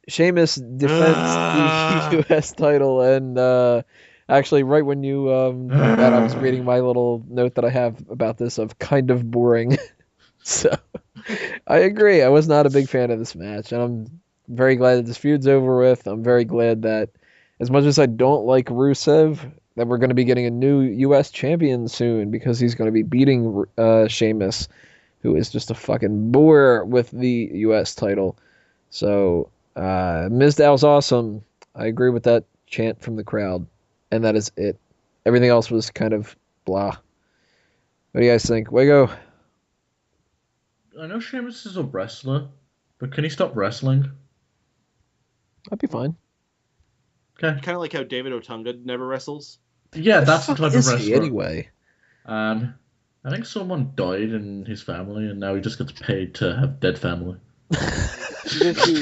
Sheamus defends the Ah. U.S. title, and actually, right when you did that, I was reading my little note that I have about this of kind of boring. So I agree. I was not a big fan of this match, and I'm very glad that this feud's over with. I'm very glad that, as much as I don't like Rusev, that we're going to be getting a new U.S. champion soon because he's going to be beating Sheamus, who is just a fucking bore with the U.S. title. So, Mizdow's awesome. I agree with that chant from the crowd, and that is it. Everything else was kind of blah. What do you guys think? Way go. I know Sheamus is a wrestler, but can he stop wrestling? I'd be fine. Okay. Kind of like how David Otunga never wrestles. Yeah, The that's the fuck type of is he wrestler. anyway? And I think someone died in his family, and now he just gets paid to have dead family. You just see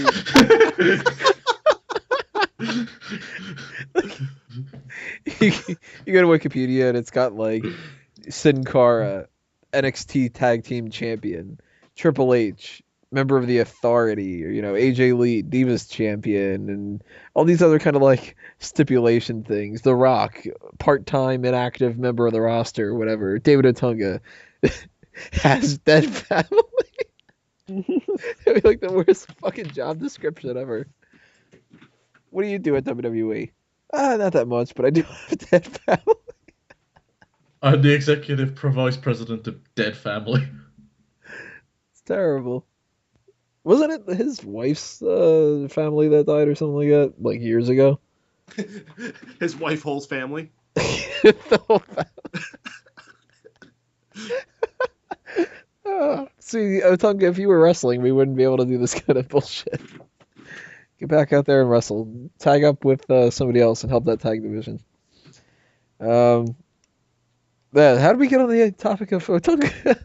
you, you go to Wikipedia and it's got like Sin Cara, NXT Tag Team Champion, Triple H, member of the Authority, or AJ Lee, Divas Champion, and all these other kind of like stipulation things. The Rock, part-time inactive member of the roster, whatever. David Otunga has dead family. It'd be like the worst fucking job description ever. What do you do at WWE? Not that much, but I do have dead family. I'm the executive vice president of Dead Family. It's terrible. Wasn't it his wife's family that died or something like that, like years ago? His wife Hole's family. The whole See, Otunga, if you were wrestling, we wouldn't be able to do this kind of bullshit. Get back out there and wrestle. Tag up with somebody else and help that tag division. Um, how did we get on the topic of Otunga?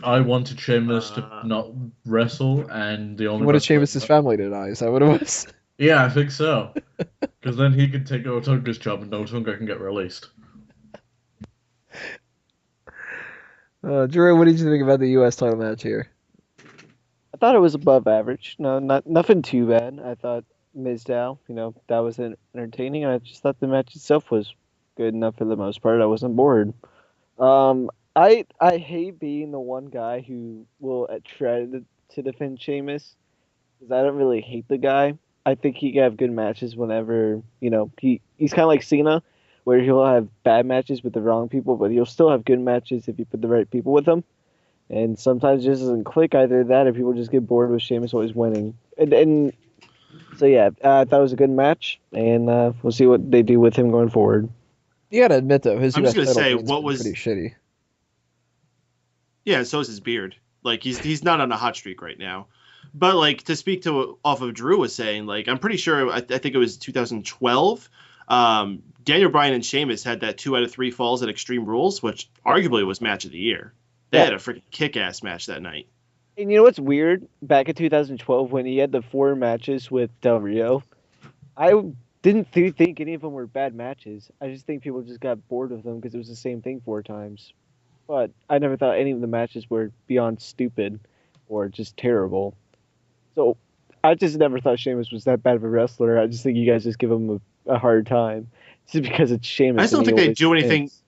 I wanted Sheamus to Uh, not wrestle, and the He only wanted wrestler. Sheamus' family to die. Is that what it was? Yeah, I think so. Because then he could take Otunga's job, and Otunga can get released. Drew, what did you think about the U.S. title match here? I thought it was above average. No, not nothing too bad. I thought Mizdow, that was entertaining. I just thought the match itself was good enough for the most part. I wasn't bored. I hate being the one guy who will try to defend Sheamus because I don't really hate the guy. I think he can have good matches whenever he's kind of like Cena, where he'll have bad matches with the wrong people, but he'll still have good matches if you put the right people with him. And sometimes it just doesn't click either that, or people just get bored with Sheamus always winning. And so yeah, I thought it was a good match, and we'll see what they do with him going forward. You gotta admit though, his I'm just U.S. gonna title say reigns what been pretty was. shitty. Yeah, so is his beard. Like he's not on a hot streak right now. But like to speak to off of Drew was saying, like I'm pretty sure I think it was 2012. Daniel Bryan and Sheamus had that 2 out of 3 falls at Extreme Rules, which arguably was match of the year. They Yeah. had a freaking kick-ass match that night. And you know what's weird? Back in 2012, when he had the 4 matches with Del Rio, I didn't think any of them were bad matches. I just think people just got bored of them because it was the same thing 4 times. But I never thought any of the matches were beyond stupid or just terrible. So I just never thought Sheamus was that bad of a wrestler. I just think you guys just give him a hard time just because it's I Sheamus just and don't he think they always do anything. wins.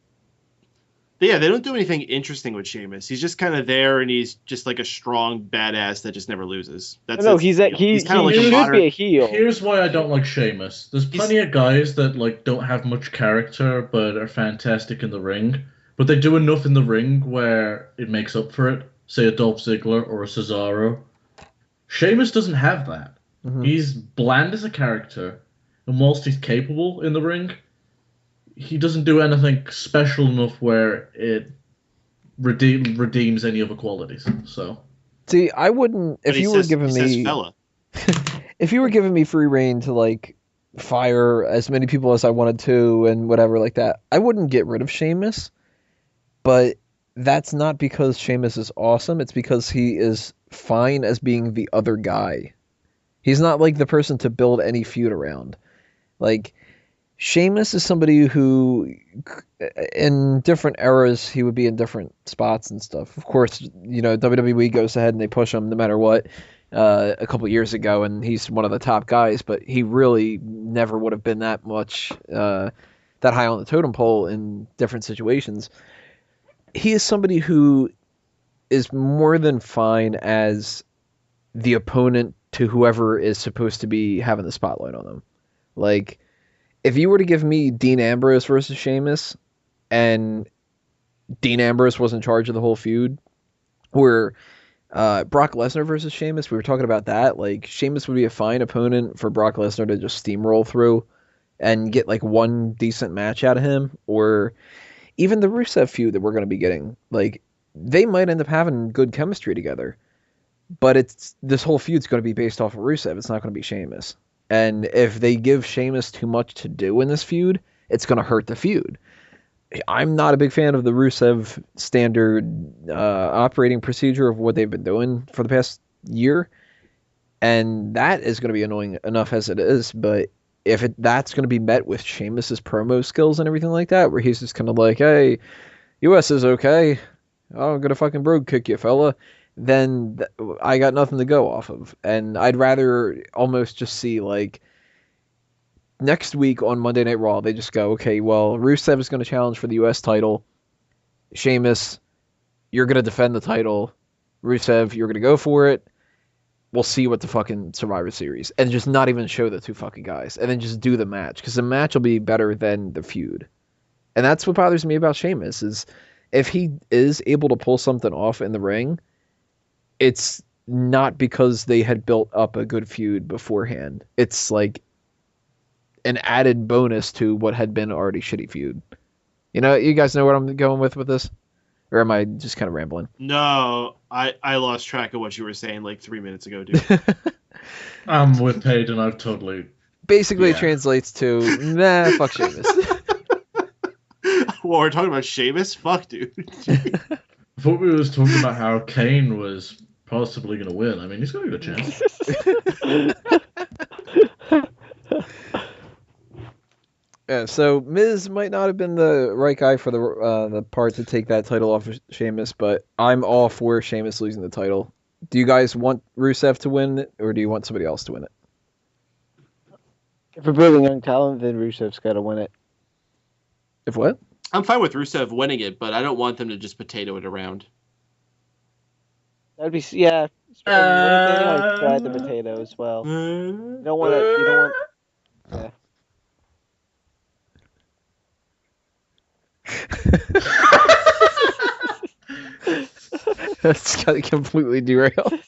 Yeah, they don't do anything interesting with Sheamus. He's just kind of there, and he's just like a strong badass that just never loses. No, he's his deal. he He's kind of like he a should modern. be a heel. Here's why I don't like Sheamus. There's plenty of guys that don't have much character but are fantastic in the ring, but they do enough in the ring where it makes up for it. Say a Dolph Ziggler or a Cesaro. Sheamus doesn't have that. Hmm. He's bland as a character, and whilst he's capable in the ring, he doesn't do anything special enough where it redeems any other qualities. So See, I wouldn't But if you were he giving says me fella. if you were giving me free reign to like fire as many people as I wanted to and whatever like that, I wouldn't get rid of Sheamus. But that's not because Sheamus is awesome. It's because he is fine as being the other guy. He's not like the person to build any feud around. Like Sheamus is somebody who, in different eras, he would be in different spots and stuff. Of course, WWE goes ahead and they push him no matter what. a couple years ago, and he's one of the top guys, but he really never would have been that much that high on the totem pole in different situations. He is somebody who is more than fine as the opponent to whoever is supposed to be having the spotlight on them. Like, if you were to give me Dean Ambrose versus Sheamus, and Dean Ambrose was in charge of the whole feud, or Brock Lesnar versus Sheamus, we were talking about that. Like, Sheamus would be a fine opponent for Brock Lesnar to just steamroll through and get like one decent match out of him, or even the Rusev feud that we're going to be getting. Like, they might end up having good chemistry together, but this whole feud's going to be based off of Rusev. It's not going to be Sheamus. And if they give Sheamus too much to do in this feud, it's going to hurt the feud. I'm not a big fan of the Rusev standard operating procedure of what they've been doing for the past year, and that is going to be annoying enough as it is. But if that's going to be met with Sheamus's promo skills and everything like that, where he's just kind of like, "Hey, US is okay. I'm gonna fucking brogue kick you, fella," then I got nothing to go off of. And I'd rather almost just see, like, next week on Monday Night Raw, they just go, okay, well, Rusev is going to challenge for the US title. Sheamus, you're going to defend the title. Rusev, you're going to go for it. We'll see what the fucking Survivor Series. And just not even show the two fucking guys. And then just do the match. Because the match will be better than the feud. And that's what bothers me about Sheamus, is if he is able to pull something off in the ring, it's not because they had built up a good feud beforehand. It's like an added bonus to what had been already shitty feud. You know, you guys know what I'm going with this? Or am I just kind of rambling? No, I lost track of what you were saying like 3 minutes ago, dude. I'm with Paige, and I've totally... Basically, it translates to, nah, fuck Sheamus. Well, we're talking about Sheamus? Fuck, dude. I thought we was talking about how Kane was possibly going to win. I mean, he's got a good chance. Yeah, so Miz might not have been the right guy for the part to take that title off of Sheamus, but I'm all for Sheamus losing the title. Do you guys want Rusev to win it, or do you want somebody else to win it? If we're building young talent, then Rusev's got to win it. If what? I'm fine with Rusev winning it, but I don't want them to just potato it around. That'd be, yeah. They like fried the potato as well. You don't want to. You don't want. Yeah. That's got completely derailed.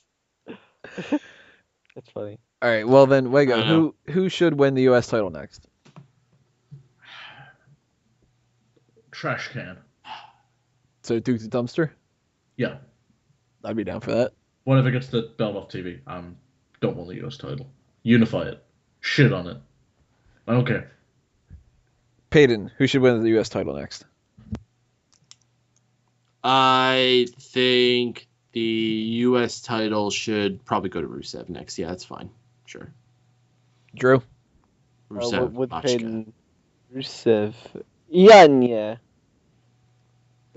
That's funny. All right, well then, Wego, who should win the U.S. title next? Trash can. So Duke the Dumpster? Yeah. I'd be down for that. Whatever gets the belt off TV. Don't want the US title. Unify it. Shit on it. I don't care. Peyton, who should win the U.S. title next? I think the U.S. title should probably go to Rusev next. Yeah, that's fine. Sure. Drew? Rusev. With Machka. Peyton, Rusev. Yeah.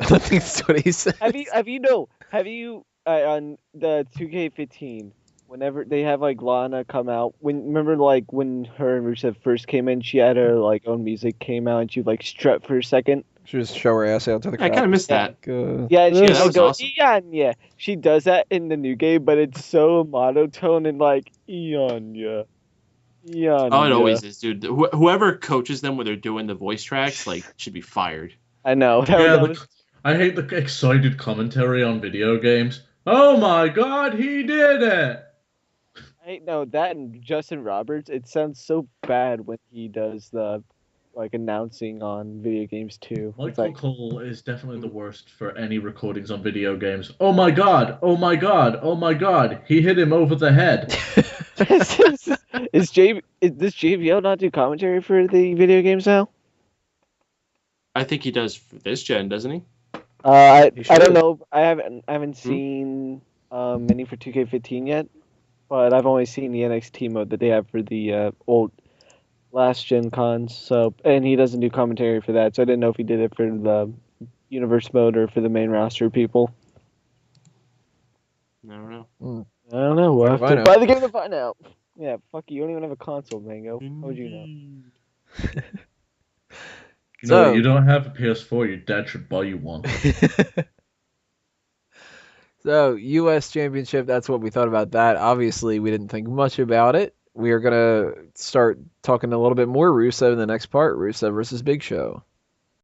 I don't think that's what he said. Have you on the 2K15, whenever they have like Lana come out, remember like when her and Rusev first came in, she had her like own music came out and she like strut for a second. She just show her ass out to the crowd. I kind of missed that. Yeah, and she that was goes, awesome. yeah. She does that in the new game, but it's so monotone and like yeah. Oh, it always is, dude. Whoever coaches them when they're doing the voice tracks, like, should be fired. I know. I hate the excited commentary on video games. Oh my god, he did it! That and Justin Roberts, it sounds so bad when he does the like announcing on video games too. Michael Cole is definitely the worst for any recordings on video games. Oh my god, oh my god, oh my god, he hit him over the head. Does JBL not do commentary for the video games now? I think he does for this gen, doesn't he? I don't know. I haven't seen many for 2K15 yet, but I've only seen the NXT mode that they have for the old last gen cons. So, and he doesn't do commentary for that, so I didn't know if he did it for the universe mode or for the main roster people. I don't know. I don't know. We'll have do I know? to buy the game to find out. Yeah, fuck you. You don't even have a console, Mango. How would you know? You know, So- you don't have a PS4. Your dad should buy you one. So, U.S. Championship, that's what we thought about that. Obviously, we didn't think much about it. We are going to start talking a little bit more Rusev in the next part, Rusev versus Big Show.